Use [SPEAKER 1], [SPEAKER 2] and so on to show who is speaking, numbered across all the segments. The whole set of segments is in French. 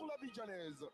[SPEAKER 1] pour la Bidjanaise.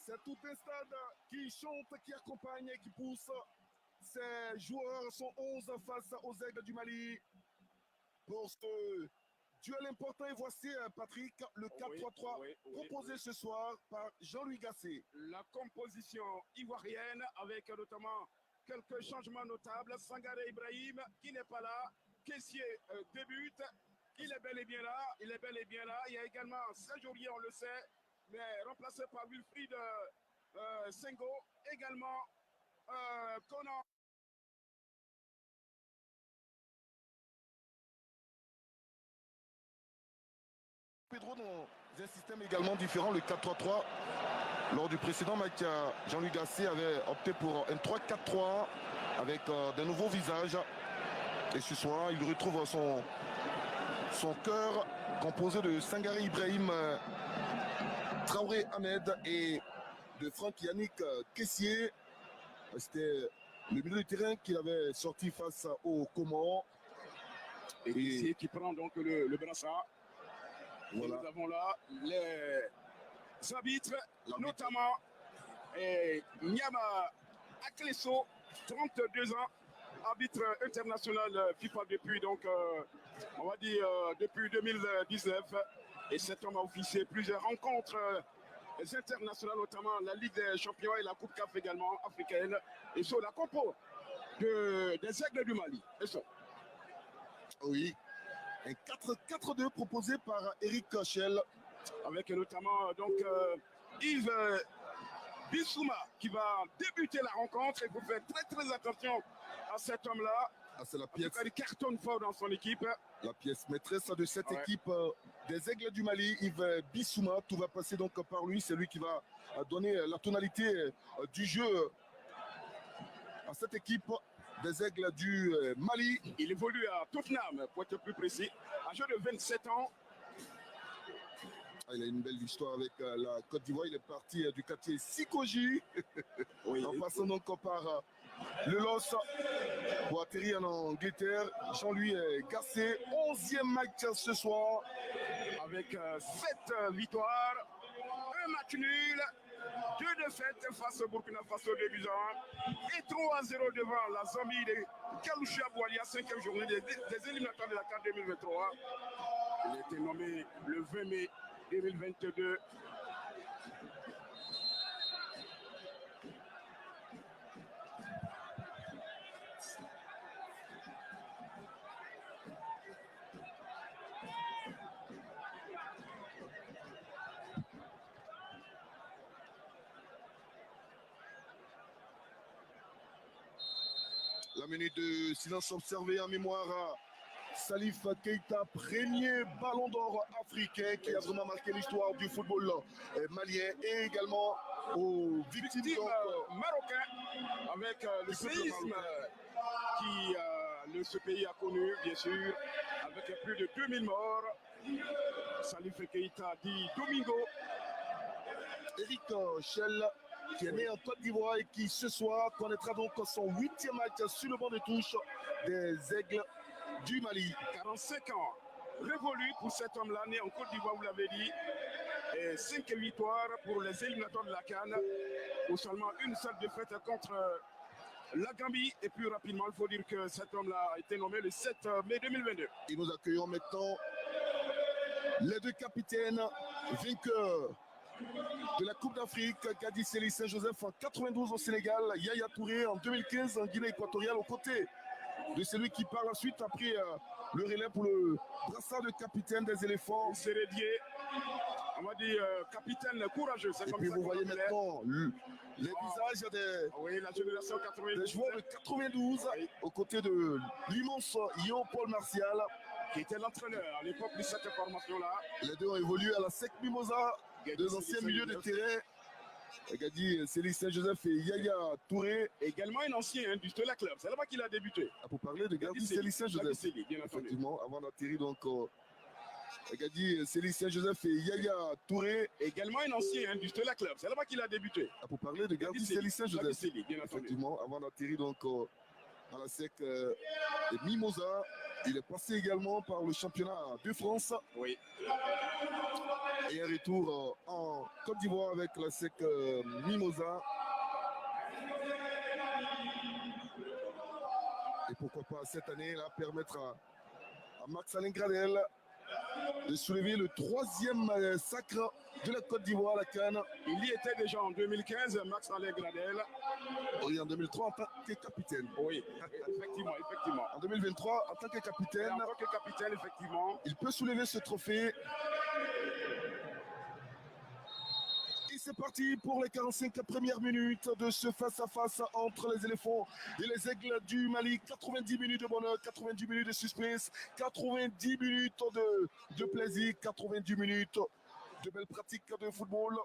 [SPEAKER 1] C'est tout un stade qui chante, qui accompagne, qui pousse. Ces joueurs sont 11 face aux Aigles du Mali. Pour ce duel important, et voici Patrick, le 4-3-3 proposé ce soir par Jean-Louis Gasset.
[SPEAKER 2] La composition ivoirienne avec notamment quelques changements notables. Sangaré Ibrahim qui n'est pas là. Caissier débute. Il est bel et bien là. Il y a également Serge Aurier, on le sait, mais remplacé par Wilfried Sengo. Également Conan.
[SPEAKER 1] Pedro dans un système également différent, le 4-3-3. Lors du précédent match, Jean-Louis Gasset avait opté pour un 3-4-3 avec de nouveaux visages. Et ce soir, il retrouve son cœur composé de Sangaré Ibrahim, Traoré Ahmed et de Franck Yannick Caissier. C'était le milieu de terrain qu'il avait sorti face au Comores.
[SPEAKER 2] Et Caissier qui prend donc le brassard. Voilà. Nous avons là les arbitres, notamment Nyama Akleso, 32 ans, arbitre international FIFA depuis, donc, on va dire, depuis 2019. Et cet homme a officié plusieurs rencontres internationales, notamment la Ligue des Champions et la Coupe CAF également africaine. Et sur la compo des Aigles du Mali. Et ça.
[SPEAKER 1] Oui. Un 4-4-2 proposé par Eric Kochel.
[SPEAKER 2] Avec notamment donc Yves Bissouma qui va débuter la rencontre. Il faut faire très attention à cet homme-là.
[SPEAKER 1] Ah, c'est la pièce.
[SPEAKER 2] Il cartonne fort dans son équipe.
[SPEAKER 1] La pièce maîtresse de cette équipe des Aigles du Mali, Yves Bissouma. Tout va passer donc par lui. C'est lui qui va donner la tonalité du jeu à cette équipe des Aigles du Mali.
[SPEAKER 2] Il évolue à Tottenham, pour être plus précis, à jeu de 27 ans.
[SPEAKER 1] Il a une belle histoire avec la Côte d'Ivoire. Il est parti du quartier Sikoji. Oui. En passant donc par le LOS pour atterrir en Angleterre. Jean-Louis Gasset, 11e match ce soir.
[SPEAKER 2] Avec 7 victoires, un match nul. 2 défaites face au Burkina Faso de Busan et 3-0 devant la Zambie de Kaloucha Boualia, 5e journée des éliminatoires de la CAN 2023. Il a été nommé le 20 mai 2022.
[SPEAKER 1] La minute de silence observée en mémoire à Salif Keita, premier ballon d'or africain qui a vraiment marqué l'histoire du football malien et également aux victimes
[SPEAKER 2] marocains avec le séisme qui ce pays a connu, bien sûr, avec plus de 2000 morts. Salif Keita dit Domingo.
[SPEAKER 1] Eric Schell, qui est né en Côte d'Ivoire et qui ce soir connaîtra donc son 8e match sur le banc de touche des Aigles du Mali.
[SPEAKER 2] 45 ans, révolu pour cet homme-là, né en Côte d'Ivoire, vous l'avez dit, et 5 victoires pour les éliminatoires de la CAN, ou seulement une seule défaite contre la Gambie. Et puis rapidement, il faut dire que cet homme-là a été nommé le 7 mai 2022.
[SPEAKER 1] Et nous accueillons maintenant les deux capitaines vainqueurs de la Coupe d'Afrique, Gadi Sely Saint-Joseph en 92 au Sénégal, Yaya Touré en 2015 en Guinée équatoriale aux côtés de celui qui par la suite a pris le relais pour le brassard de capitaine des éléphants.
[SPEAKER 2] Sérédier, on va dire capitaine courageux.
[SPEAKER 1] Et puis vous voyez maintenant les visages
[SPEAKER 2] la génération 92.
[SPEAKER 1] des joueurs de 92 aux côtés de l'immense Yo Paul Martial,
[SPEAKER 2] qui était l'entraîneur à l'époque de cette formation-là.
[SPEAKER 1] Les deux ont évolué à la SEC Mimosa, deux anciens milieux de terrain. Gadi Sely Saint-Joseph et Yaya Touré.
[SPEAKER 2] Également un ancien du Stella Club. C'est là-bas qu'il a débuté.
[SPEAKER 1] Pour parler de Gadi Sely Saint-Joseph. Effectivement, avant d'atterrir donc Gadi Sely Saint-Joseph et Yaya Touré.
[SPEAKER 2] Également un ancien du Stella Club. C'est là-bas qu'il a débuté.
[SPEAKER 1] Pour parler de Gadi Sely Saint-Joseph. Effectivement, avant d'atterrir donc à la SEC de Mimosa. Il est passé également par le championnat de France.
[SPEAKER 2] Oui.
[SPEAKER 1] Et un retour en Côte d'Ivoire avec la SEC Mimosa. Et pourquoi pas cette année-là permettre à Max Alain Gradel de soulever le 3e sacre de la Côte d'Ivoire, la CAN.
[SPEAKER 2] Il y était déjà en 2015, Max Alain Gradel.
[SPEAKER 1] Oui, en 2003 en tant que capitaine.
[SPEAKER 2] Oui, effectivement.
[SPEAKER 1] En 2023, en tant que capitaine.
[SPEAKER 2] En tant que capitaine, effectivement.
[SPEAKER 1] Il peut soulever ce trophée. Et c'est parti pour les 45 premières minutes de ce face-à-face entre les éléphants et les aigles du Mali. 90 minutes de bonheur, 90 minutes de suspense, 90 minutes de plaisir, 90 minutes de belles pratiques de football.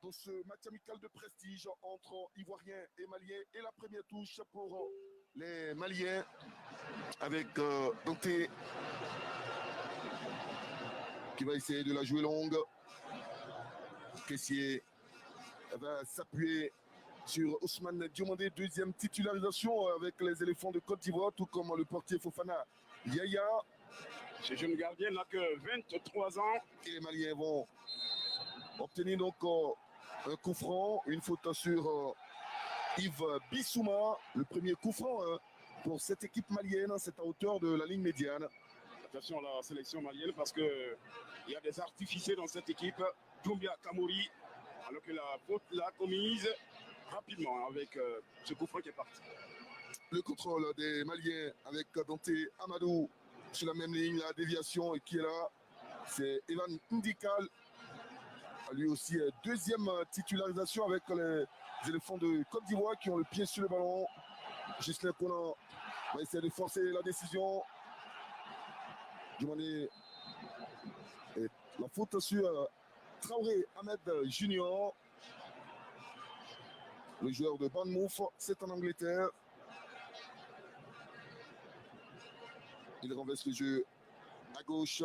[SPEAKER 1] Dans ce match amical de prestige entre Ivoiriens et Maliens. Et la première touche pour les Maliens avec Dante qui va essayer de la jouer longue. Kessier va s'appuyer sur Ousmane Diomandé, deuxième titularisation avec les éléphants de Côte d'Ivoire, tout comme le portier Fofana Yaya.
[SPEAKER 2] Ce jeune gardien n'a que 23 ans.
[SPEAKER 1] Et les Maliens vont obtenir donc un coup franc, une faute sur Yves Bissouma. Le premier coup franc pour cette équipe malienne, c'est à hauteur de la ligne médiane.
[SPEAKER 2] Attention à la sélection malienne parce qu'il y a des artificiers dans cette équipe. Doumbia Kamouri, alors que la faute l'a commise rapidement avec ce coup franc qui est parti.
[SPEAKER 1] Le contrôle des Maliens avec Dante Amadou sur la même ligne, la déviation qui est là. C'est Evan Ndikal. Lui aussi, deuxième titularisation avec les éléphants de Côte d'Ivoire qui ont le pied sur le ballon. Gislain Conan va essayer de forcer la décision. Demander la faute sur Traoré Ahmed Junior. Le joueur de Bournemouth, c'est en Angleterre. Il renverse le jeu à gauche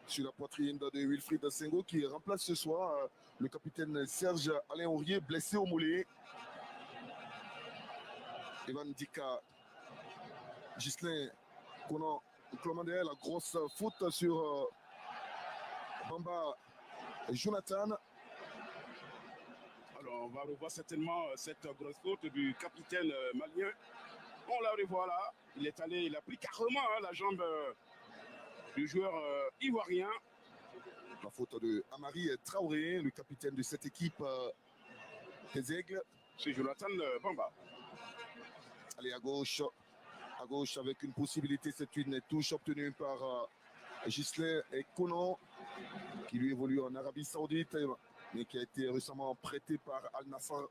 [SPEAKER 1] sur la poitrine de Wilfried Sengo qui remplace ce soir le capitaine Serge Alain Aurier, blessé au mollet. Evan Dika, Gislain Conan, commandait la grosse faute sur Bamba Jonathan.
[SPEAKER 2] Alors on va revoir certainement cette grosse faute du capitaine malien. On la revoit là. Il a pris carrément la jambe du joueur ivoirien.
[SPEAKER 1] La faute de Amari Traoré, le capitaine de cette équipe des Aigles.
[SPEAKER 2] C'est Jonathan Bamba.
[SPEAKER 1] Allez à gauche avec une possibilité, c'est une touche obtenue par Gislain Conan qui lui évolue en Arabie Saoudite mais qui a été récemment prêté par Al Nassr,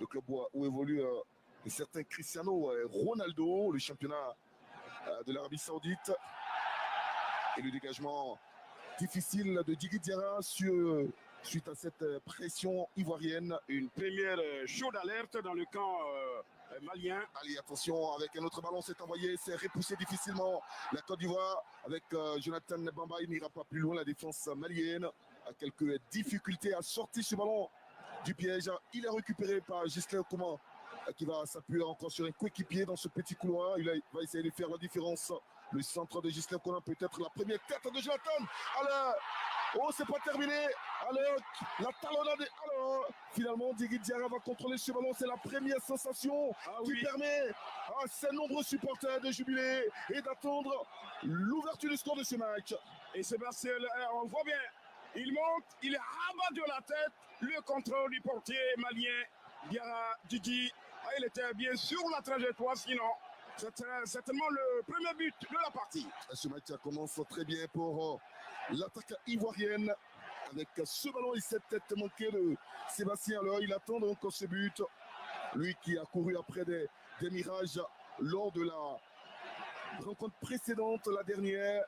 [SPEAKER 1] le club où évolue un certain Cristiano Ronaldo, le championnat de l'Arabie Saoudite. Et le dégagement difficile de Djigui Diarra suite à cette pression ivoirienne.
[SPEAKER 2] Une première chaude alerte dans le camp malien.
[SPEAKER 1] Allez, attention, avec un autre ballon, c'est envoyé, c'est repoussé difficilement. La Côte d'Ivoire avec Jonathan Bamba, il n'ira pas plus loin. La défense malienne a quelques difficultés à sortir ce ballon du piège. Il est récupéré par Gislain Conan qui va s'appuyer encore sur un coéquipier dans ce petit couloir. Il va essayer de faire la différence. Le centre de Gislain Conan, peut-être la première tête de Jonathan. Alors, oh, c'est pas terminé. Alors, la talonnade. Alors, finalement, Djigui Diarra va contrôler ce ballon. C'est la première sensation qui permet à ces nombreux supporters de jubiler et d'attendre l'ouverture du score de ce match.
[SPEAKER 2] Et Sébastien, on voit bien Il monte, il rabat de la tête le contrôle du portier malien Diarra Didi. Il était bien sur la trajectoire, sinon c'est certainement le premier but de la partie.
[SPEAKER 1] Ce match commence très bien pour l'attaque ivoirienne avec ce ballon et cette tête manquée de Sébastien. Alors il attend donc ce but. Lui qui a couru après des mirages lors de la rencontre précédente, la dernière,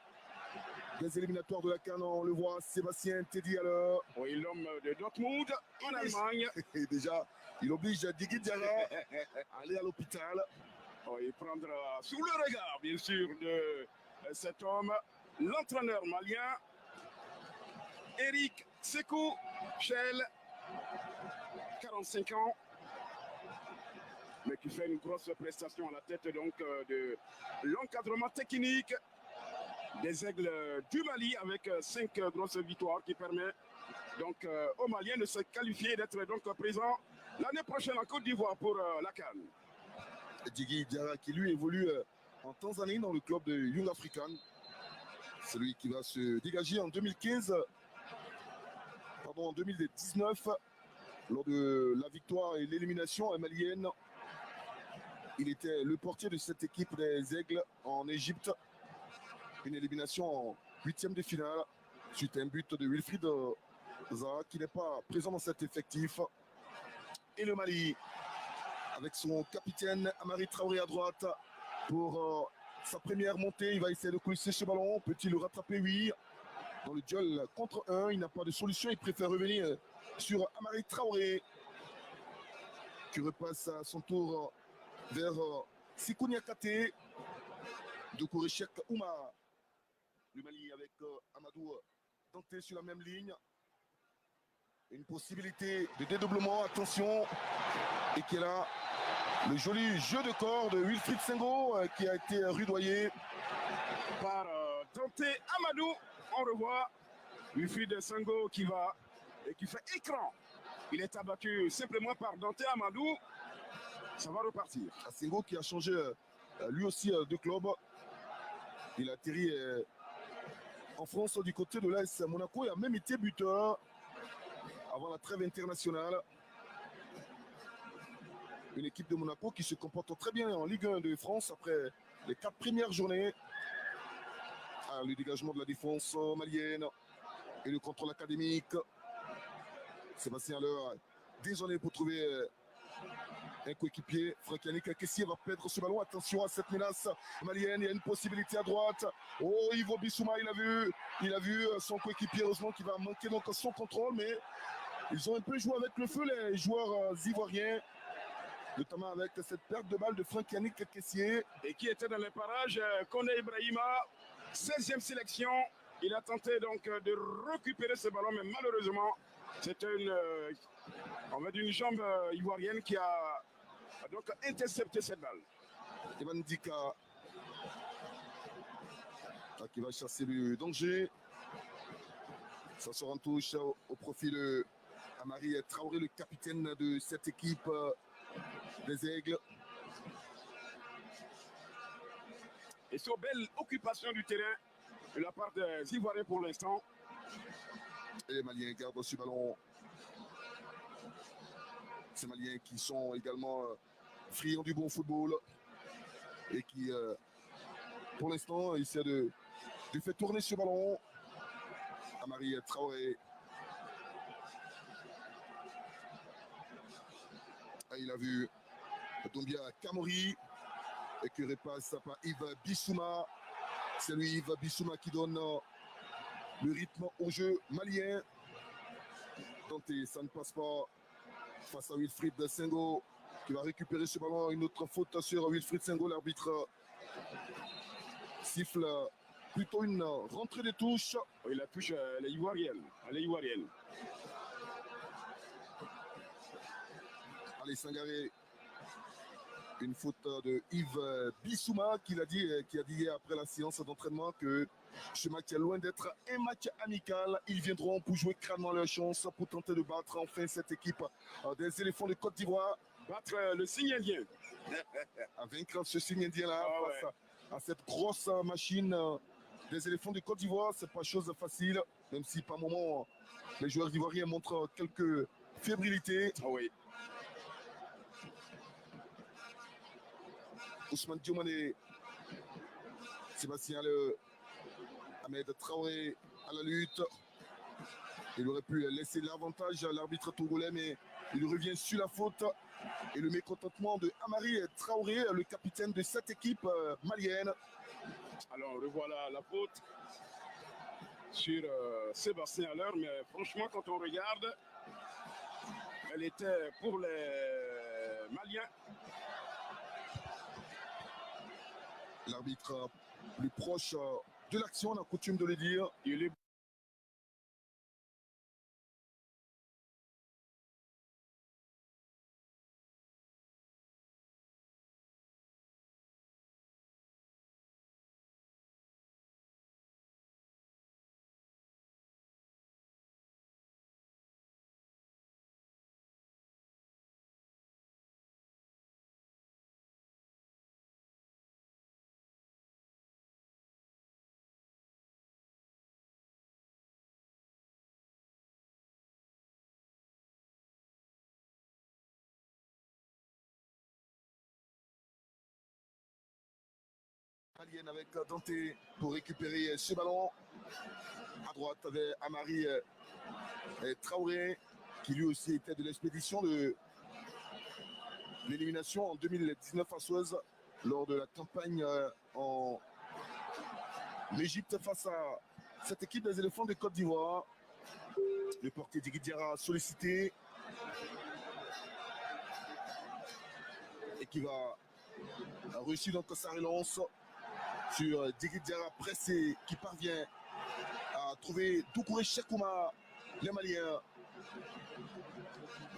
[SPEAKER 1] des éliminatoires de la CAN, on le voit, Sébastien Teddy alors.
[SPEAKER 2] Oui, l'homme de Dortmund en Allemagne.
[SPEAKER 1] Et déjà, il oblige Didi Diarra à aller à l'hôpital.
[SPEAKER 2] Il prendra sous le regard, bien sûr, de cet homme, l'entraîneur malien, Eric Sekou Chel, 45 ans, mais qui fait une grosse prestation à la tête donc de l'encadrement technique des Aigles du Mali avec 5 grosses victoires qui permet donc aux Maliens de se qualifier et d'être donc présents l'année prochaine en Côte d'Ivoire pour la CAN.
[SPEAKER 1] Didi Diarra qui lui évolue en Tanzanie dans le club de Young African. Celui qui va se dégager en 2015, pardon, en 2019, lors de la victoire et l'élimination malienne. Il était le portier de cette équipe des Aigles en Égypte. Une élimination en 8e de finale suite à un but de Wilfried Zaha qui n'est pas présent dans cet effectif. Et le Mali avec son capitaine Amari Traoré à droite pour sa première montée. Il va essayer de coulisser ce ballon. Peut-il le rattraper? Oui. Dans le duel contre 1, il n'a pas de solution. Il préfère revenir sur Amari Traoré qui repasse à son tour vers Sikou Niakate. De Kourechek Ouma. Le Mali avec Amadou tenté sur la même ligne. Une possibilité de dédoublement. Attention. Et qui est là. Le joli jeu de corps de Wilfried Sengo qui a été rudoyé
[SPEAKER 2] par Dante Amadou. On revoit Wilfried Sengo qui va et qui fait écran. Il est abattu simplement par Dante Amadou. Ça va repartir.
[SPEAKER 1] Sengo qui a changé lui aussi de club. Il a atterri en France du côté de l'AS Monaco et a même été buteur avant la trêve internationale. Une équipe de Monaco qui se comporte très bien en Ligue 1 de France après les 4 premières journées. Le dégagement de la défense malienne et le contrôle académique. Sébastien Leur désolé pour trouver un coéquipier. Franck Yannick Kessier va perdre ce ballon. Attention à cette menace malienne. Il y a une possibilité à droite. Oh, Ivo Bissouma, il a vu son coéquipier, heureusement, qui va manquer donc son contrôle. Mais ils ont un peu joué avec le feu, les joueurs ivoiriens. Notamment avec cette perte de balle de Franck Yannick Kessier.
[SPEAKER 2] Et qui était dans les parages, Kone Ibrahima, 16e sélection. Il a tenté donc de récupérer ce ballon, mais malheureusement, c'était une jambe ivoirienne qui a donc intercepté cette balle.
[SPEAKER 1] Evan Dika qui va chasser le danger. Ça sort en touche au profit de Amari Traoré, le capitaine de cette équipe des Aigles.
[SPEAKER 2] Et sur belle occupation du terrain de la part des Ivoiriens pour l'instant.
[SPEAKER 1] Et les Maliens gardent ce ballon. Ces Maliens qui sont également friands du bon football et qui, pour l'instant, essaient de faire tourner ce ballon. Amari Traoré. Il a vu Doumbia Kamori et qui repasse par Yves Bissouma. C'est lui, Yves Bissouma, qui donne le rythme au jeu malien. Tenté, ça ne passe pas face à Wilfried Sengo qui va récupérer ce ballon. Une autre faute sur Wilfried Sengo. L'arbitre siffle plutôt une rentrée de touche.
[SPEAKER 2] Oui, la touche, elle est ivoirienne.
[SPEAKER 1] Allez, Sangaré. Une faute de Yves Bissouma qui a dit hier après la séance d'entraînement que ce match est loin d'être un match amical. Ils viendront pour jouer crânement leur chance pour tenter de battre enfin cette équipe des éléphants de Côte d'Ivoire.
[SPEAKER 2] Battre le signe indien.
[SPEAKER 1] À vaincre ce signe indien là face à cette grosse machine des éléphants de Côte d'Ivoire, c'est pas chose facile. même si par moment les joueurs ivoiriens montrent quelques fébrilités.
[SPEAKER 2] Ah oui.
[SPEAKER 1] Ousmane Diomane, Sébastien Ahmed Traoré à la lutte. Il aurait pu laisser l'avantage à l'arbitre togolais, mais il revient sur la faute. Et le mécontentement de Amari Traoré, le capitaine de cette équipe malienne.
[SPEAKER 2] Alors revoilà la faute sur Sébastien Haller, mais franchement quand on regarde, elle était pour les Maliens.
[SPEAKER 1] L'arbitre plus proche de l'action, on a coutume de le dire.
[SPEAKER 2] Il est
[SPEAKER 1] Malienne avec Dante pour récupérer ce ballon. À droite avec Amari Traoré, qui lui aussi était de l'expédition de l'élimination en 2019 à Suez lors de la campagne en Égypte face à cette équipe des éléphants de Côte d'Ivoire. Le portier Djigui Diarra sollicité et qui va réussir donc sa relance sur Djigui Diarra pressé qui parvient à trouver Doucouré Chekouma. Les Maliens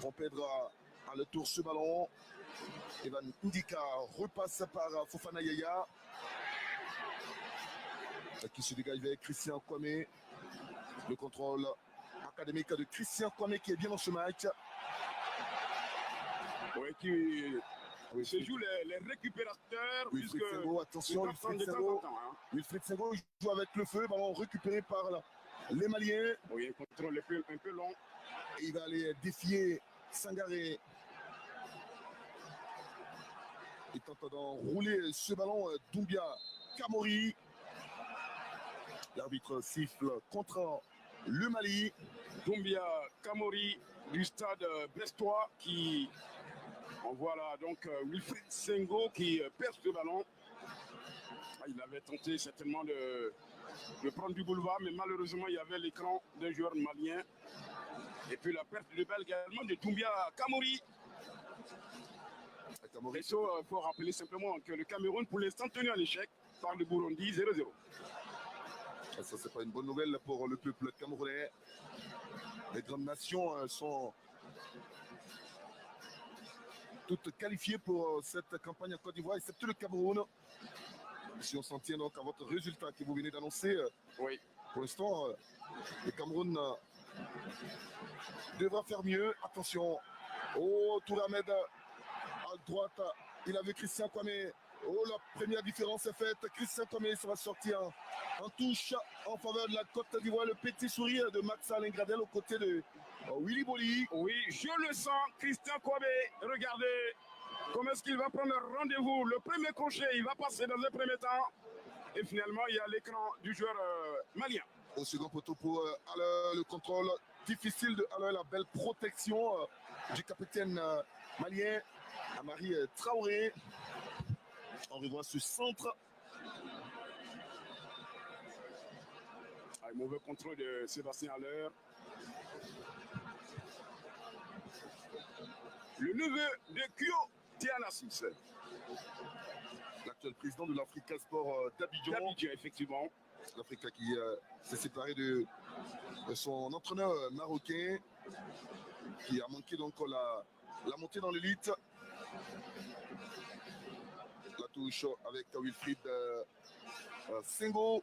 [SPEAKER 1] vont perdre à le tour ce ballon. Evan Ndika repasse par Fofana Yaya qui se dégage avec Christian Kwame. Le contrôle académique de Christian Kwame qui est bien dans ce match.
[SPEAKER 2] oui, qui se joue les récupérateurs.
[SPEAKER 1] Wilfried Sengo, attention, Wilfried Sengo joue avec le feu, ballon récupéré par les Maliens.
[SPEAKER 2] Oui, un contrôle un peu long.
[SPEAKER 1] Et il va aller défier Sangaré. Il tente d'enrouler ce ballon. Doumbia Kamori. L'arbitre siffle contre le Mali.
[SPEAKER 2] Doumbia Kamori du stade brestois qui... On voit là donc Wilfried Sengo qui perd ce ballon. Il avait tenté certainement de prendre du boulevard, mais malheureusement il y avait l'écran d'un joueur malien. Et puis la perte de balle également de Doumbia Kamori. Il faut rappeler simplement que le Cameroun pour l'instant tenu en échec par le Burundi 0-0.
[SPEAKER 1] Ça, c'est pas une bonne nouvelle pour le peuple camerounais. Les grandes nations sont toutes qualifiées pour cette campagne en Côte d'Ivoire, excepté le Cameroun. Si on s'en tient donc à votre résultat que vous venez d'annoncer,
[SPEAKER 2] oui.
[SPEAKER 1] Pour l'instant, le Cameroun devra faire mieux. Attention, oh, Touramed à droite, il avait Christian Kwame. Oh, la première différence est faite. Christian Kwame, ça va sortir en touche en faveur de la Côte d'Ivoire. Le petit sourire de Max Alain Gradel aux côtés de Willy Boli.
[SPEAKER 2] Oui, je le sens, Christian Kwame. Regardez comment est-ce qu'il va prendre rendez-vous. Le premier crochet, il va passer dans un premier temps. Et finalement, il y a l'écran du joueur malien.
[SPEAKER 1] Au second poteau pour Haller, le contrôle difficile de Haller, la belle protection du capitaine malien, Amari Traoré. On revoit ce centre.
[SPEAKER 2] Mauvais contrôle de Sébastien Haller. Le neveu de Kyo Tianassis.
[SPEAKER 1] L'actuel président de l'Africa Sport d'Abidjan.
[SPEAKER 2] D'Abidjan, effectivement.
[SPEAKER 1] L'Africa qui s'est séparé de son entraîneur marocain, qui a manqué donc la montée dans l'élite. La touche avec Wilfried Sengo.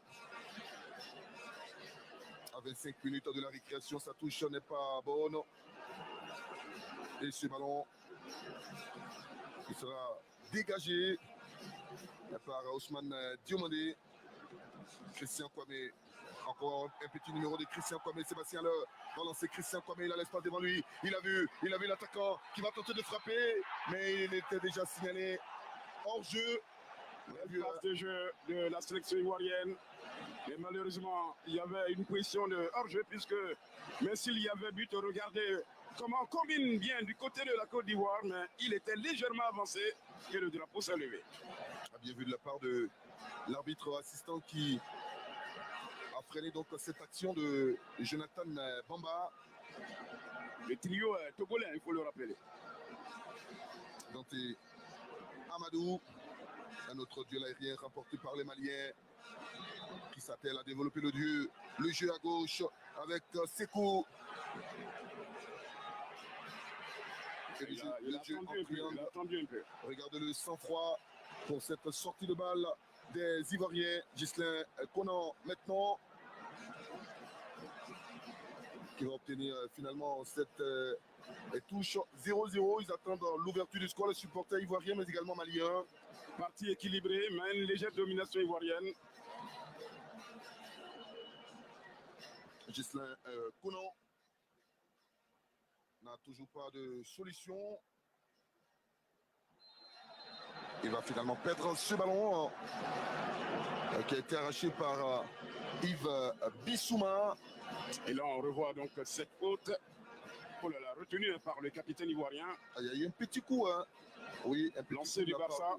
[SPEAKER 1] À 25 minutes de la récréation, sa touche n'est pas bonne. Et ce ballon qui sera dégagé par Ousmane Diomandé. Christian Kwame Encore un petit numéro de Christian Kwame. Sébastien le relancé. Christian Kwame, il a l'espace devant lui. Il a vu l'attaquant qui va tenter de frapper, mais il était déjà signalé hors jeu.
[SPEAKER 2] Passe de jeu de la sélection ivoirienne. Mais malheureusement, il y avait une position de hors-jeu puisque même s'il y avait but, regardez comment on combine bien du côté de la Côte d'Ivoire, mais il était légèrement avancé et le drapeau s'est levé.
[SPEAKER 1] Bien vu de la part de l'arbitre assistant qui a freiné donc cette action de Jonathan Bamba.
[SPEAKER 2] Le trio togolais, il faut le rappeler.
[SPEAKER 1] Dante Amadou, un autre duel aérien remporté par les Maliens qui s'attelle à développer le jeu à gauche avec Sekou.
[SPEAKER 2] Il a attendu un peu.
[SPEAKER 1] Regardez le sang-froid pour cette sortie de balle des Ivoiriens. Ghislain Conan maintenant qui va obtenir finalement cette touche 0-0. Ils attendent l'ouverture du score, les supporters ivoiriens mais également maliens.
[SPEAKER 2] Partie équilibrée, mais une légère domination ivoirienne.
[SPEAKER 1] Ghislain Conan n'a toujours pas de solution. Il va finalement perdre ce ballon qui a été arraché par Yves Bissouma.
[SPEAKER 2] Et là, on revoit donc cette faute. Oh là là, retenue par le capitaine ivoirien.
[SPEAKER 1] Il y a eu un petit coup, hein. Oui, un petit
[SPEAKER 2] lancé
[SPEAKER 1] coup
[SPEAKER 2] du Barça.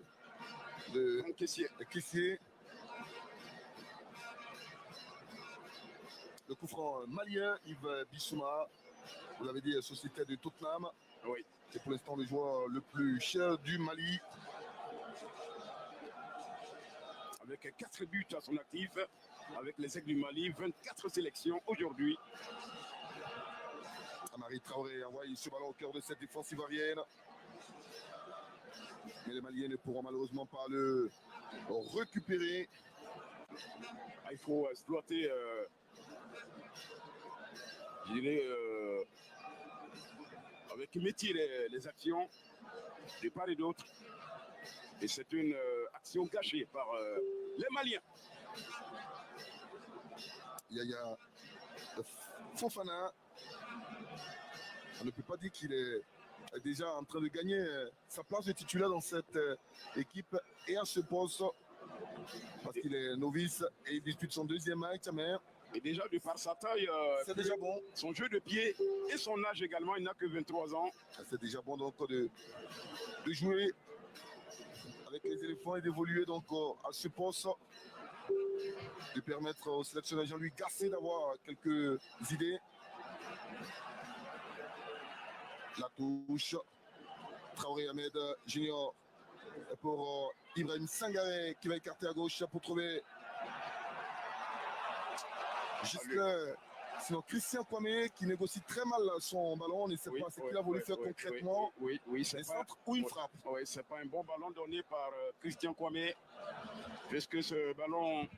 [SPEAKER 1] De
[SPEAKER 2] Caissier.
[SPEAKER 1] Le coup franc malien, Yves Bissouma. Vous l'avez dit, société de Tottenham.
[SPEAKER 2] Oui.
[SPEAKER 1] C'est pour l'instant le joueur le plus cher du Mali.
[SPEAKER 2] Avec 4 buts à son actif, avec les Aigles du Mali, 24 sélections aujourd'hui.
[SPEAKER 1] Amari Traoré envoie ce ballon au cœur de cette défense ivoirienne. Mais les Maliens ne pourront malheureusement pas le récupérer.
[SPEAKER 2] Il faut exploiter, je dirais, avec métier les actions de part et d'autre. Et c'est une action gâchée par les Maliens.
[SPEAKER 1] Yaya Fofana, on ne peut pas dire qu'il est déjà en train de gagner sa place de titulaire dans cette équipe et à ce poste parce qu'il est novice et il dispute son deuxième match. Mais
[SPEAKER 2] et déjà de par sa taille,
[SPEAKER 1] c'est déjà bon.
[SPEAKER 2] Son jeu de pied et son âge également, il n'a que 23 ans.
[SPEAKER 1] C'est déjà bon donc de jouer avec les éléphants et d'évoluer donc à ce poste, de permettre au sélectionneur Jean-Louis Gasset d'avoir quelques idées. La touche, Traoré Ahmed Junior pour Ibrahim Sangaré qui va écarter à gauche pour trouver Ghislain. Sinon Christian Kwame qui négocie très mal son ballon, on ne sait pas ce qu'il a voulu faire concrètement.
[SPEAKER 2] Oui,
[SPEAKER 1] c'est un centre ou une frappe.
[SPEAKER 2] Oui, c'est pas un bon ballon donné par Christian Kwame, puisque ce ballon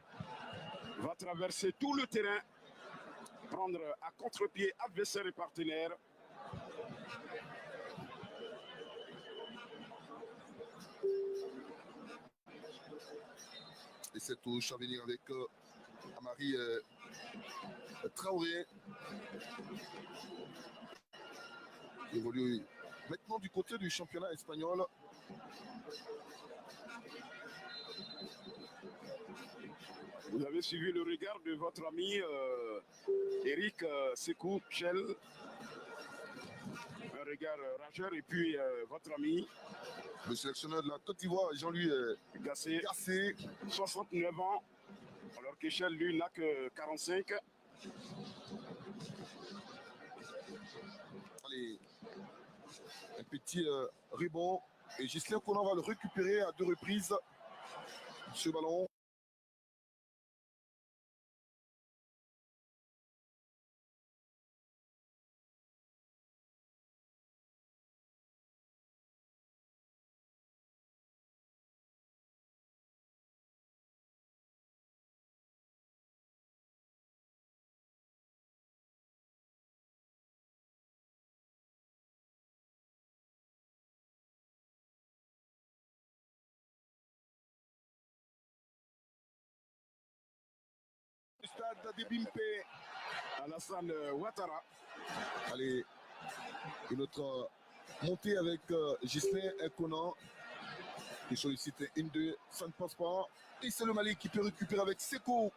[SPEAKER 2] va traverser tout le terrain, prendre à contre-pied adversaire et partenaire.
[SPEAKER 1] Et cette touche à venir avec Amari Traoré qui évolue maintenant du côté du championnat espagnol.
[SPEAKER 2] Vous avez suivi le regard de votre ami Eric Sekou Chel. Un regard rageur et puis votre ami
[SPEAKER 1] le sélectionneur de la Côte d'Ivoire, Jean-Louis Gasset,
[SPEAKER 2] 69 ans, alors qu'Echel, lui, n'a que 45.
[SPEAKER 1] Allez, un petit rebond. Et Ghislain Conan va le récupérer à 2 reprises, ce ballon. Debimpe.
[SPEAKER 2] Alassane Ouattara.
[SPEAKER 1] Allez, une autre montée avec Ghislain Conan. Il sollicite une 2, ça ne passe pas. Et c'est le Mali qui peut récupérer avec Seko.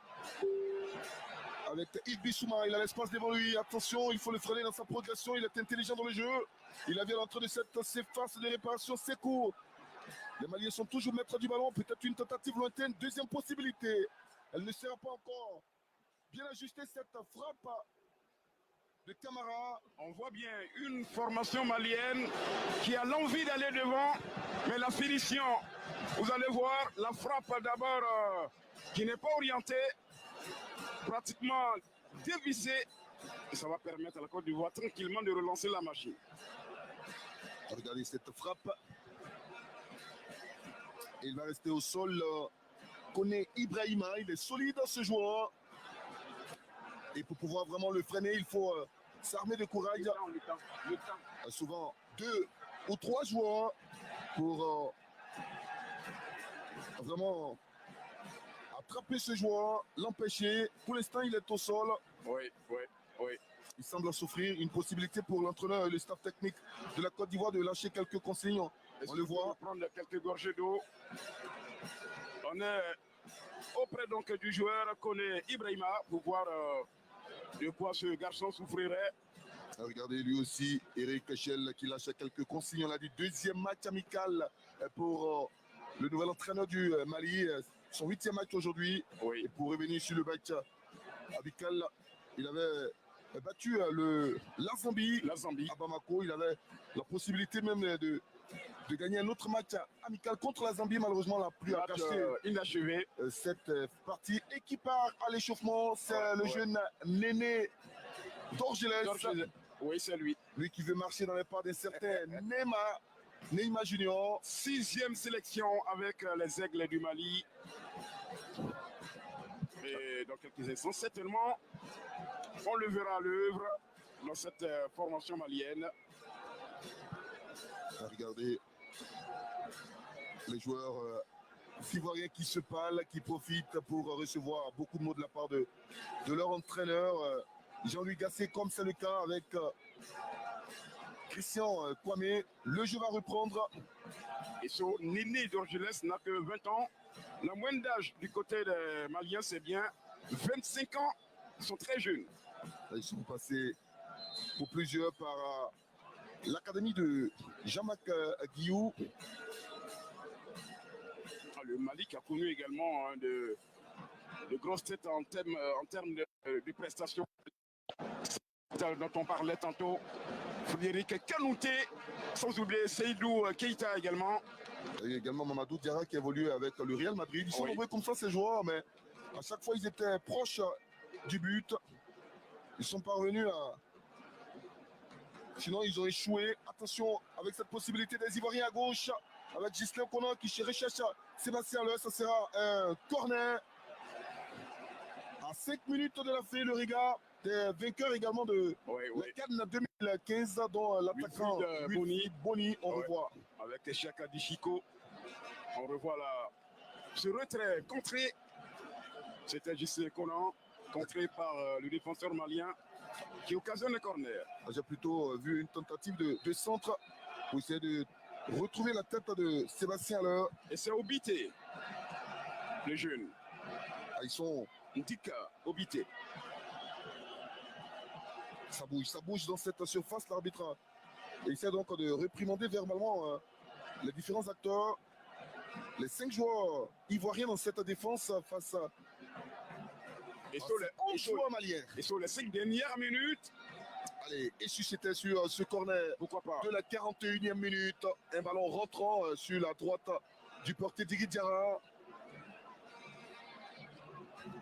[SPEAKER 1] Avec Yves Bissouma, il a l'espace devant lui. Attention, il faut le freiner dans sa progression. Il est intelligent dans le jeu. Il a vu à l'entrée de cette phase de réparation. Seko. Les Maliens sont toujours maîtres du ballon. Peut-être une tentative lointaine. Deuxième possibilité. Elle ne sera pas encore bien ajustée cette frappe de Camara.
[SPEAKER 2] On voit bien une formation malienne qui a l'envie d'aller devant, mais la finition, vous allez voir, la frappe d'abord qui n'est pas orientée, pratiquement dévissée, et ça va permettre à la Côte d'Ivoire tranquillement de relancer la machine.
[SPEAKER 1] Regardez cette frappe. Il va rester au sol. Koné Ibrahima, il est solide ce joueur. Et pour pouvoir vraiment le freiner, il faut s'armer de courage.
[SPEAKER 2] Le temps.
[SPEAKER 1] Souvent 2 ou 3 joueurs pour vraiment attraper ce joueur, l'empêcher. Pour l'instant, il est au sol.
[SPEAKER 2] Oui.
[SPEAKER 1] Il semble souffrir. Une possibilité pour l'entraîneur et le staff technique de la Côte d'Ivoire de lâcher quelques consignes. On le voit.
[SPEAKER 2] Prendre quelques gorgées d'eau. On est auprès donc du joueur Koné Ibrahima pour voir de quoi ce garçon souffrirait.
[SPEAKER 1] Regardez lui aussi, Eric Echel qui lâche quelques consignes. On a dit deuxième match amical pour le nouvel entraîneur du Mali. Son 8e match aujourd'hui.
[SPEAKER 2] Oui.
[SPEAKER 1] Et pour revenir sur le match amical, il avait battu la Zambie à Bamako. Il avait la possibilité même de gagner un autre match amical contre la Zambie. Malheureusement, la pluie a caché
[SPEAKER 2] inachevé
[SPEAKER 1] cette partie. Et qui part à l'échauffement, c'est le jeune Néné Dorgelès.
[SPEAKER 2] Oui, c'est lui.
[SPEAKER 1] Lui qui veut marcher dans les pas d'un certain Neymar Junior.
[SPEAKER 2] 6e sélection avec les Aigles du Mali. Et dans quelques instants, certainement, on le verra à l'œuvre dans cette formation malienne.
[SPEAKER 1] Regardez les joueurs ivoiriens qui se parlent, qui profitent pour recevoir beaucoup de mots de la part de leur entraîneur Jean-Louis Gasset, comme c'est le cas avec Christian Kwame. Le jeu va reprendre.
[SPEAKER 2] Et ce Nini Dorgelès n'a que 20 ans. La moyenne d'âge du côté des Maliens, c'est bien 25 ans. Ils sont très jeunes.
[SPEAKER 1] Ils sont passés pour plusieurs par l'académie de Jean-Marc Guillou.
[SPEAKER 2] Le Mali qui a connu également de grosses têtes en termes de prestations dont on parlait tantôt. Frédéric Kanouté, sans oublier Seydou Keita également.
[SPEAKER 1] Et également Mamadou Diarra qui évolue avec le Real Madrid. Ils sont nombreux comme ça ces joueurs, mais à chaque fois ils étaient proches du but. Ils sont parvenus à... Sinon ils ont échoué. Attention avec cette possibilité des Ivoiriens à gauche. Avec Ghislain Conan qui recherche Sébastien Leu. Ça sera un corner. À 5 minutes de la fin, le Riga des vainqueurs également de la CAN 2015, dont l'attaquant Boni, on revoit.
[SPEAKER 2] Avec Chaka Dishiko, on revoit ce retrait contré. C'était Ghislain Conan, contré par le défenseur malien qui occasionne le corner.
[SPEAKER 1] J'ai plutôt vu une tentative de centre pour essayer de retrouver la tête de Sébastien Leu.
[SPEAKER 2] Et c'est Obité, les jeunes.
[SPEAKER 1] Ils sont...
[SPEAKER 2] Ndika, Obité.
[SPEAKER 1] Ça bouge dans cette surface. L'arbitre essaie donc de réprimander verbalement les différents acteurs. Les 5 joueurs ivoiriens dans cette défense face à 11 joueurs maliens.
[SPEAKER 2] Et sur les 5 dernières minutes.
[SPEAKER 1] Allez, et si c'était sur ce corner,
[SPEAKER 2] pourquoi pas,
[SPEAKER 1] de la 41e minute, un ballon rentrant sur la droite du portier Digui Diarra.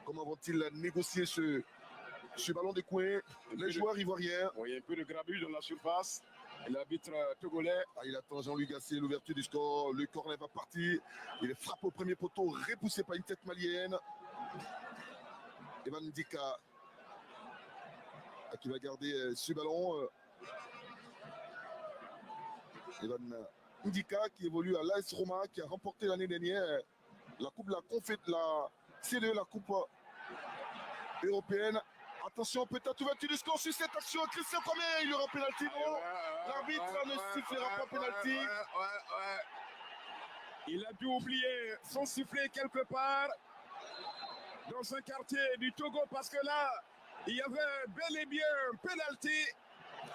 [SPEAKER 1] Comment vont-ils négocier ce ballon de coin, les joueurs ivoiriens?
[SPEAKER 2] Oui, un peu de grabuge dans la surface. L'arbitre togolais.
[SPEAKER 1] Il attend Jean-Louis Gasset, l'ouverture du score. Le corner va partir. Il est frappé au premier poteau, repoussé par une tête malienne. Evan Ndika qui va garder ce ballon. Evan Ndika qui évolue à l'AS Roma, qui a remporté l'année dernière la Coupe de la C2, la Coupe européenne. Attention, peut-être ouverture du score sur cette action. Christian Kwame, il y aura pénalty, non? L'arbitre ne sifflera pas pénalty.
[SPEAKER 2] Il a dû oublier son sifflet quelque part dans un quartier du Togo parce que là, il y avait bel et bien un pénalty.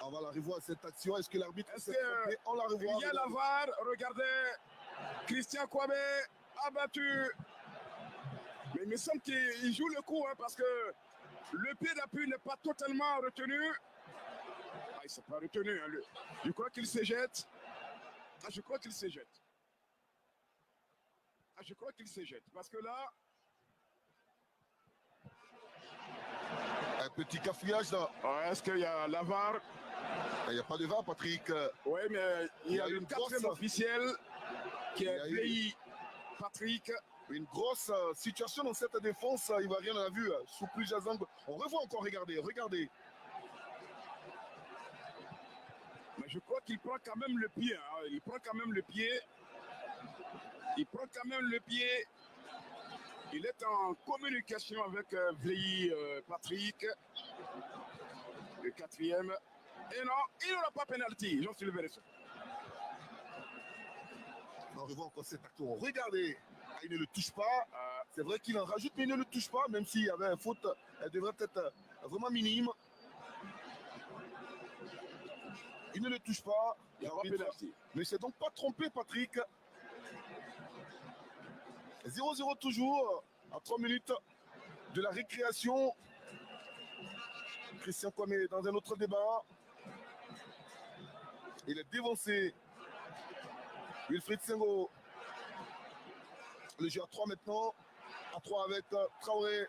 [SPEAKER 1] On va la revoir cette action. Est-ce que l'arbitre
[SPEAKER 2] Est-ce
[SPEAKER 1] s'est trompé? On la revoit.
[SPEAKER 2] il y a la VAR. Regardez, Christian Kwame a battu. Mais il me semble qu'il joue le coup hein, parce que le pied d'appui n'est pas totalement retenu. Ah, il ne s'est pas retenu. Hein, je crois qu'il se jette. Ah, je crois qu'il se jette. Ah, je crois qu'il se jette. Parce que là,
[SPEAKER 1] un petit cafouillage là.
[SPEAKER 2] est-ce qu'il y a la VAR?
[SPEAKER 1] Il n'y a pas de VAR, Patrick.
[SPEAKER 2] Oui, mais il y a
[SPEAKER 1] une
[SPEAKER 2] une quatrième
[SPEAKER 1] grosse
[SPEAKER 2] officielle qui
[SPEAKER 1] Il y
[SPEAKER 2] est
[SPEAKER 1] a eu-
[SPEAKER 2] payé Patrick.
[SPEAKER 1] Une grosse situation dans cette défense. Ivoirienne, on a vu sous plusieurs angles. On revoit encore, regardez.
[SPEAKER 2] Mais je crois qu'il prend quand même le pied. Hein. Il prend quand même le pied. Il est en communication avec Vleilly Patrick. Le quatrième. Et non, il n'aura pas pénalty. Jean-Sylvain Verresso.
[SPEAKER 1] On revoit encore cette action. Regardez. Il ne le touche pas. C'est vrai qu'il en rajoute, mais il ne le touche pas. Même s'il y avait une faute, elle devrait être vraiment minime. Il ne le touche pas.
[SPEAKER 2] Il n'y a pas pénalty.
[SPEAKER 1] Ne s'est donc pas trompé, Patrick. 0-0 toujours, à 3 minutes de la récréation. Christian Kwame est dans un autre débat. Il est dévancé. Wilfried Sengo. Le jeu à 3 maintenant. À 3 avec Traoré.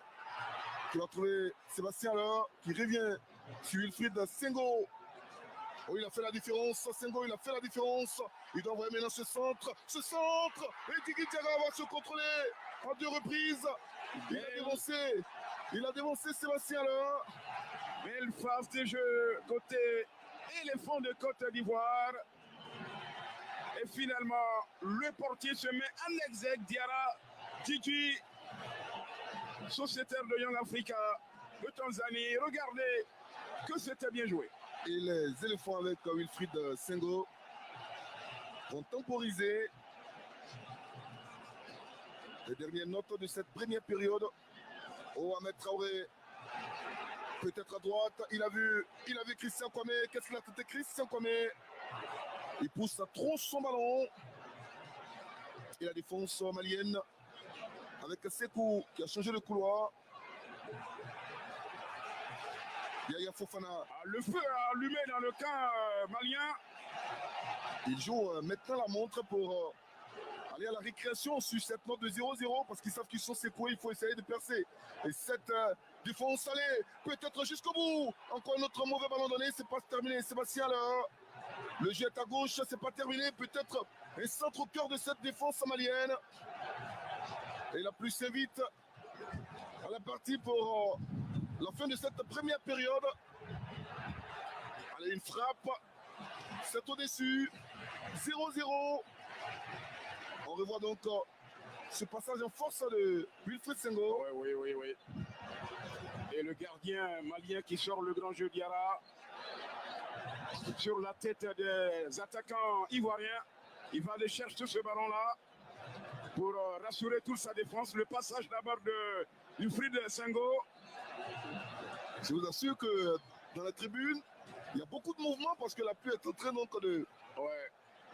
[SPEAKER 1] Qui va trouver Sébastien alors. Qui revient sur Wilfried Sengo. Oh, il a fait la différence. Sengo, il a fait la différence. Il doit envoyer maintenant ce centre. Et Djigui Diarra va se contrôler en 2 reprises. Il a dévancé Sébastien alors.
[SPEAKER 2] Belle phase de jeu côté éléphant de Côte d'Ivoire. Et finalement, le portier se met en exergue. Diarra, Djigui, sociétaire de Young Africa de Tanzanie. Regardez que c'était bien joué.
[SPEAKER 1] Et les éléphants avec Wilfried Sengo vont temporiser les dernières notes de cette première période. Oh, Ahmed Traoré, peut-être à droite. Il a vu Christian Kwame. Qu'est-ce qu'il a tenté, Christian Kwame? Il pousse trop son ballon. Et la défense malienne avec Sekou qui a changé le couloir. Yaya Fofana.
[SPEAKER 2] Le feu a allumé dans le camp malien.
[SPEAKER 1] Il joue maintenant la montre pour aller à la récréation sur cette note de 0-0 parce qu'ils savent qu'ils sont secoués, il faut essayer de percer. Et cette défense, allez, peut-être jusqu'au bout. Encore un autre mauvais ballon donné, c'est pas terminé. Sébastien là, le jet à gauche, c'est pas terminé. Peut-être un centre au cœur de cette défense malienne. Et la plus vite à la partie pour la fin de cette première période. Allez, une frappe. C'est au-dessus. 0-0. On revoit donc ce passage en force de Wilfried Sengo.
[SPEAKER 2] Oui. Et le gardien malien qui sort le grand jeu Diarra sur la tête des attaquants ivoiriens. Il va aller chercher ce ballon-là pour rassurer toute sa défense. Le passage d'abord de Wilfried Sengo.
[SPEAKER 1] Je vous assure que dans la tribune, il y a beaucoup de mouvements parce que la pluie est en train donc de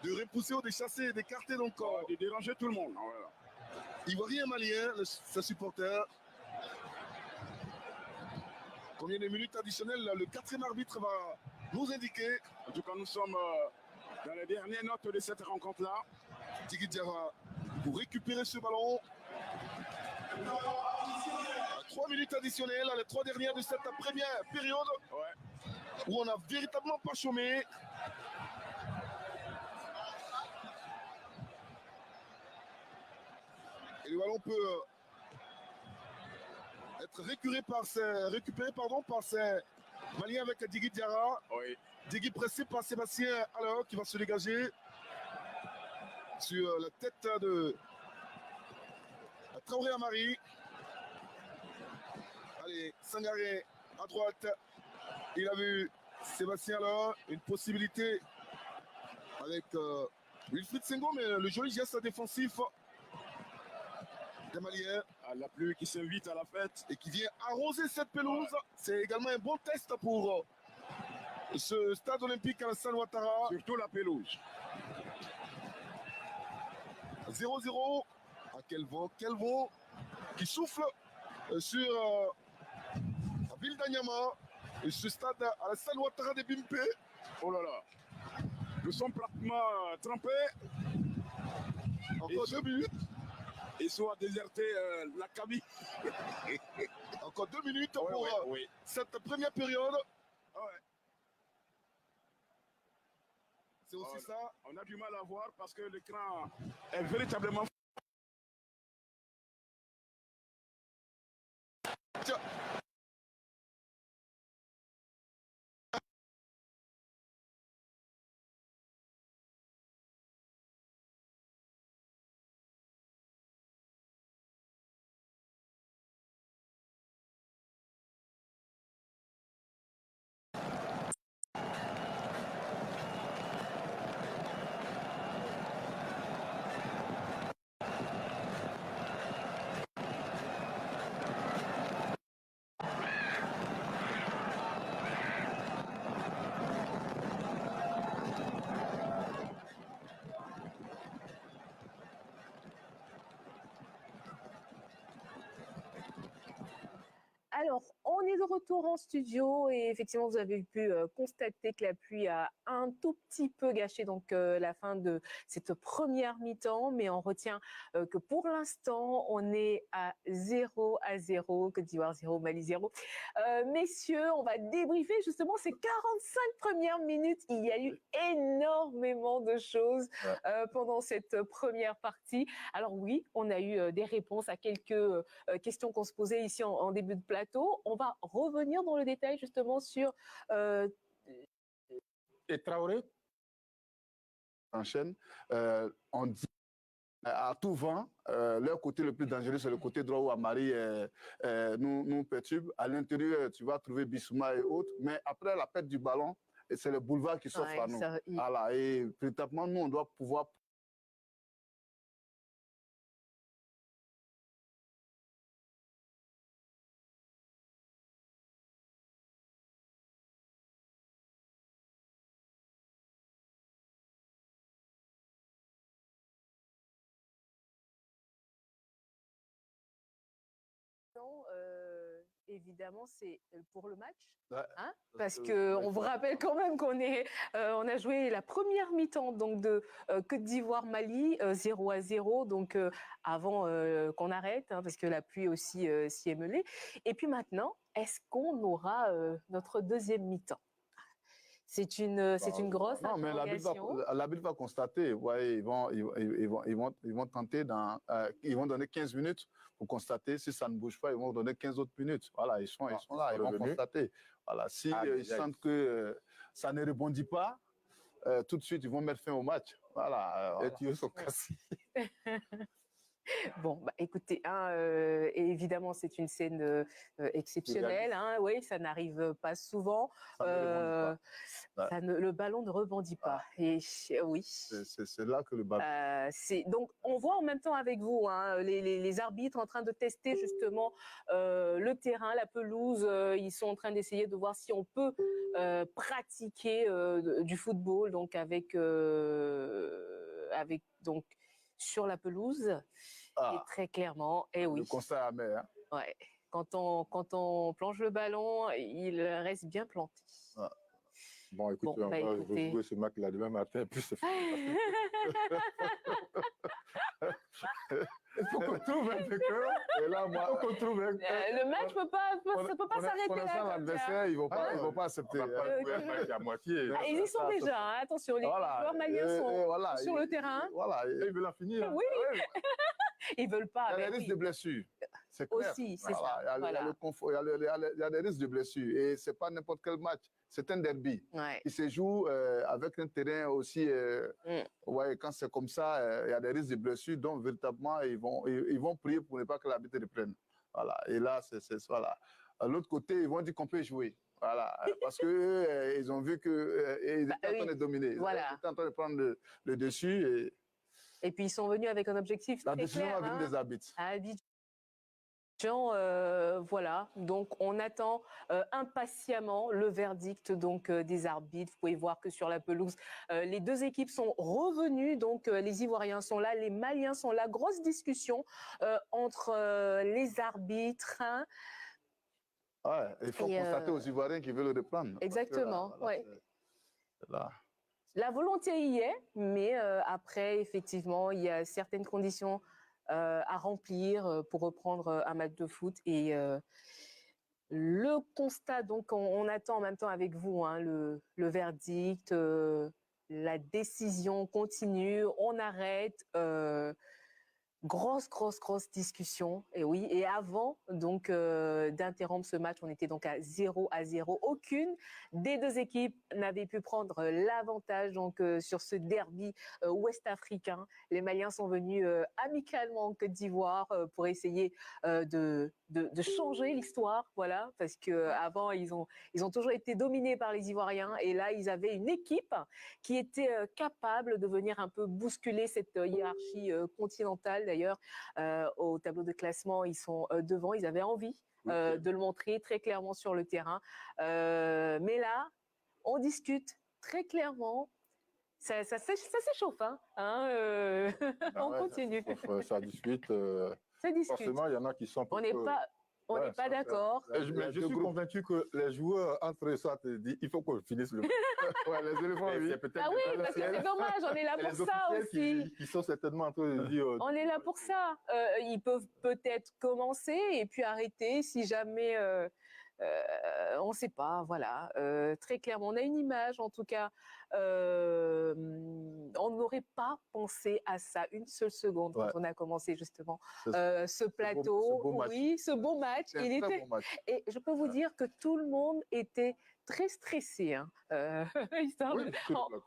[SPEAKER 1] repousser ou de chasser, d'écarter donc
[SPEAKER 2] de déranger tout le monde. Voilà.
[SPEAKER 1] Ivoirien et malien, ses supporters. Combien de minutes additionnelles le 4e arbitre va nous indiquer?
[SPEAKER 2] En tout cas, nous sommes dans les dernières notes de cette rencontre-là.
[SPEAKER 1] Djigui Diarra pour récupérer ce ballon. 3 minutes additionnelles, les 3 dernières de cette première période où on n'a véritablement pas chômé. Et le ballon peut être récupéré par ces Maliens avec Djigui Diarra. Djigui pressé par Sébastien alors qui va se dégager sur la tête de Traoré Amari. Allez, Sangaré à droite. Il a vu Sébastien là, une possibilité avec Wilfried Senghor, mais le joli geste défensif des Maliens.
[SPEAKER 2] La pluie qui s'invite à la fête.
[SPEAKER 1] Et qui vient arroser cette pelouse. C'est également un bon test pour ce stade olympique Alassane Ouattara.
[SPEAKER 2] Surtout la pelouse.
[SPEAKER 1] 0-0. Ah, quel vent qui souffle sur la ville d'Anyama. Et ce stade Alassane Ouattara de Bimpe.
[SPEAKER 2] Oh là là. Nous sommes pratiquement trempés.
[SPEAKER 1] Encore 2 minutes.
[SPEAKER 2] Et soit déserté la cabine.
[SPEAKER 1] Encore 2 minutes pour cette première période.
[SPEAKER 2] Ah ouais.
[SPEAKER 1] C'est aussi ça.
[SPEAKER 2] On a du mal à voir parce que l'écran est véritablement...
[SPEAKER 1] Tiens.
[SPEAKER 3] Alors, on est de retour en studio et effectivement, vous avez pu constater que la pluie a un tout petit peu gâché donc la fin de cette première mi-temps, mais on retient que pour l'instant, on est à 0-0, Côte d'Ivoire 0, Mali 0. Messieurs, on va débriefer justement ces 45 premières minutes. Il y a eu énormément de choses pendant cette première partie. Alors oui, on a eu des réponses à quelques questions qu'on se posait ici en début de plateau. On va revenir dans le détail justement sur...
[SPEAKER 4] Et Traoré enchaîne, on dit à tout vent, leur côté le plus dangereux, c'est le côté droit où Amari nous perturbe. À l'intérieur, tu vas trouver Bissouma et autres, mais après la perte du ballon, c'est le boulevard qui s'offre à nous. Voilà, et véritablement, nous, on doit pouvoir...
[SPEAKER 3] Évidemment, c'est pour le match,
[SPEAKER 4] Ouais,
[SPEAKER 3] hein, parce qu'on vous rappelle quand même qu'on on a joué la première mi-temps donc de Côte d'Ivoire-Mali 0-0, donc avant qu'on arrête, hein, parce que la pluie aussi s'y est mêlée. Et puis maintenant, est-ce qu'on aura notre deuxième mi-temps? C'est une grosse interrogation.
[SPEAKER 4] L'arbitre va constater. Ouais, ils vont tenter ils vont donner 15 minutes pour constater. Si ça ne bouge pas, ils vont donner 15 autres minutes. Voilà, ils sont là, ils vont constater. Voilà, si ils sentent que ça ne rebondit pas, tout de suite, ils vont mettre fin au match. Voilà.
[SPEAKER 5] Les tuyaux sont cassés.
[SPEAKER 3] Bon, bah, écoutez, hein, et évidemment, c'est une scène exceptionnelle. Hein, oui, ça n'arrive pas souvent. Le ballon ne rebondit pas. Et oui.
[SPEAKER 4] C'est là que le ballon.
[SPEAKER 3] Donc, on voit en même temps avec vous hein, les arbitres en train de tester justement le terrain, la pelouse. Ils sont en train d'essayer de voir si on peut pratiquer du football, donc avec donc sur la pelouse. Et très clairement, oui.
[SPEAKER 4] Le constat est amer. Hein.
[SPEAKER 3] Ouais. Quand on plonge le ballon, il reste bien planté.
[SPEAKER 5] Ah. Bon, écoutez, on va jouer ce match-là demain matin, plus c'est
[SPEAKER 4] Il faut qu'on trouve un décor. Et là, moi, faut qu'on trouve un...
[SPEAKER 3] Le match ne peut pas s'arrêter là.
[SPEAKER 4] L'adversaire, ils vont pas accepter.
[SPEAKER 5] On va pas jouer un match à moitié.
[SPEAKER 3] Ils y sont déjà, hein, attention, les joueurs maliens sont sur le terrain.
[SPEAKER 4] Voilà, ils veulent en finir.
[SPEAKER 3] Oui, ils veulent pas.
[SPEAKER 4] Il y a des risques de blessures. C'est clair.
[SPEAKER 3] Aussi, c'est ça.
[SPEAKER 4] Il y a des risques de blessures. Et ce n'est pas n'importe quel match. C'est un derby.
[SPEAKER 3] Ouais.
[SPEAKER 4] Il se joue avec un terrain aussi. Quand c'est comme ça, il y a des risques de blessures. Donc, véritablement, ils vont prier pour ne pas que l'arbitre reprenne. Voilà. Et là, voilà. À l'autre côté, ils vont dire qu'on peut jouer. Voilà, parce que ils ont vu que ils étaient en train de dominer.
[SPEAKER 3] Voilà.
[SPEAKER 4] Ils étaient en train de prendre le dessus.
[SPEAKER 3] Et puis, ils sont venus avec un objectif très clair.
[SPEAKER 4] La décision a venu des arbitres.
[SPEAKER 3] À Abidjan, voilà. Donc, on attend impatiemment le verdict donc des arbitres. Vous pouvez voir que sur la pelouse, les deux équipes sont revenues. Donc, les Ivoiriens sont là, les Maliens sont là. Grosse discussion entre les arbitres. Hein.
[SPEAKER 4] Ouais, il faut constater aux Ivoiriens qui veulent le reprendre.
[SPEAKER 3] Exactement, oui.
[SPEAKER 4] Là.
[SPEAKER 3] La volonté y est, mais après, effectivement, il y a certaines conditions à remplir pour reprendre un match de foot. Et le constat, donc, on attend en même temps avec vous hein, le verdict, la décision continue, on arrête. Grosse discussion, et oui. Et avant donc d'interrompre ce match, on était donc à 0-0. Aucune des deux équipes n'avait pu prendre l'avantage donc sur ce derby ouest-africain. Les Maliens sont venus amicalement en Côte d'Ivoire pour essayer de changer l'histoire, voilà, parce que avant ils ont toujours été dominés par les Ivoiriens, et là ils avaient une équipe qui était capable de venir un peu bousculer cette hiérarchie continentale. D'ailleurs, au tableau de classement, ils sont devant. Ils avaient envie de le montrer très clairement sur le terrain. Mais là, on discute très clairement. Ça s'échauffe, hein, on continue.
[SPEAKER 5] Ça discute.
[SPEAKER 3] Ça discute.
[SPEAKER 5] Forcément, il y en a qui sont...
[SPEAKER 3] On n'est pas d'accord.
[SPEAKER 5] Je suis convaincu que les joueurs, entre eux, ça te dit, il faut qu'on finisse le match.
[SPEAKER 4] Ouais, les éléphants, oui.
[SPEAKER 3] Ah oui, parce que c'est dommage, on est là pour ça aussi.
[SPEAKER 5] Qui sont certainement en train de dire...
[SPEAKER 3] On est là pour ça. Ils peuvent peut-être commencer et puis arrêter si jamais... on ne sait pas, voilà. Très clairement, on a une image, en tout cas. On n'aurait pas pensé à ça une seule seconde quand on a commencé justement ce plateau. Ce beau match. Il était... Beau match. Et je peux vous dire que tout le monde était très stressé. Hein.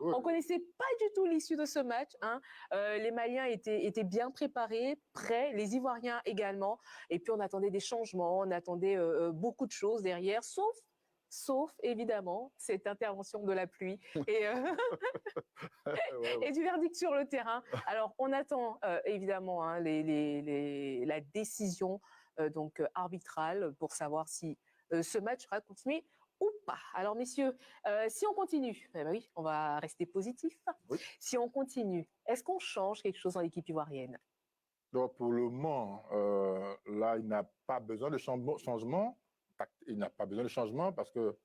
[SPEAKER 3] On connaissait pas du tout l'issue de ce match. Hein. Les Maliens étaient bien préparés, prêts, les Ivoiriens également. Et puis on attendait des changements, on attendait beaucoup de choses derrière, sauf évidemment cette intervention de la pluie et, et du verdict sur le terrain. Alors on attend évidemment hein, la décision donc arbitrale pour savoir si ce match sera continué ou pas. Alors messieurs, si on continue, eh ben oui, on va rester positif. Oui. Si on continue, est-ce qu'on change quelque chose dans l'équipe ivoirienne?
[SPEAKER 5] Donc pour le moment, là, il n'a pas besoin de changement. Il n'a pas besoin de changement parce que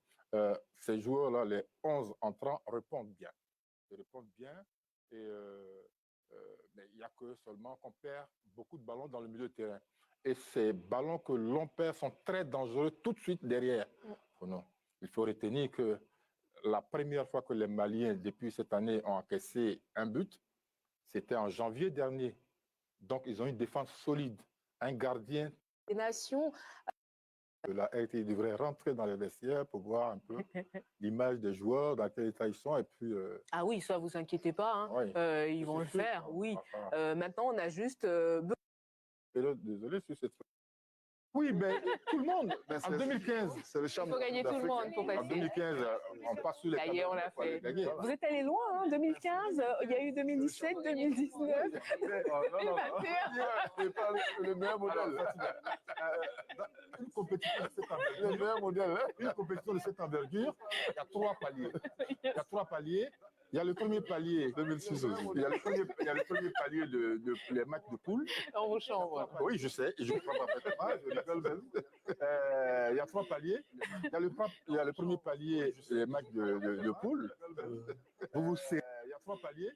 [SPEAKER 5] ces joueurs-là, les 11 entrants, répondent bien. Ils répondent bien et mais il n'y a que seulement qu'on perd beaucoup de ballons dans le milieu de terrain. Et ces ballons que l'on perd sont très dangereux tout de suite derrière. Non. Il faut retenir que la première fois que les Maliens, depuis cette année, ont encaissé un but, c'était en janvier dernier. Donc, ils ont une défense solide, un gardien.
[SPEAKER 3] Les nations.
[SPEAKER 5] La RT devrait rentrer dans les vestiaires pour voir un peu l'image des joueurs, dans quel état ils sont. Et puis,
[SPEAKER 3] Ah oui, ça, vous inquiétez pas. Hein. Oui. Ils vont le faire, oui. Maintenant, on a juste...
[SPEAKER 5] Désolé sur cette... Oui, mais tout le monde, en 2015, c'est le championnat.
[SPEAKER 3] Il faut gagner tout le monde pour passer.
[SPEAKER 5] En 2015, on passe sur les
[SPEAKER 3] caméras. Ça y est, on l'a fait. Vous êtes allé loin, hein, 2015, il y a eu 2017, 2019, 2021.
[SPEAKER 5] Le meilleur modèle. Une compétition de cette envergure, le meilleur modèle. Une compétition de cette envergure, il y a 3 paliers. Il y a 3 paliers. Il y a le premier palier 2006 aussi. Il y a le premier palier les matchs de poule.
[SPEAKER 3] On vous change.
[SPEAKER 5] Oui, je sais, je comprends parfaitement, je rigole même. Il y a 3 paliers. Il y a le premier palier, les matchs de poule. Vous vous serrez. Il y a 3 paliers.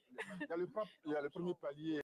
[SPEAKER 5] Il y a le premier palier.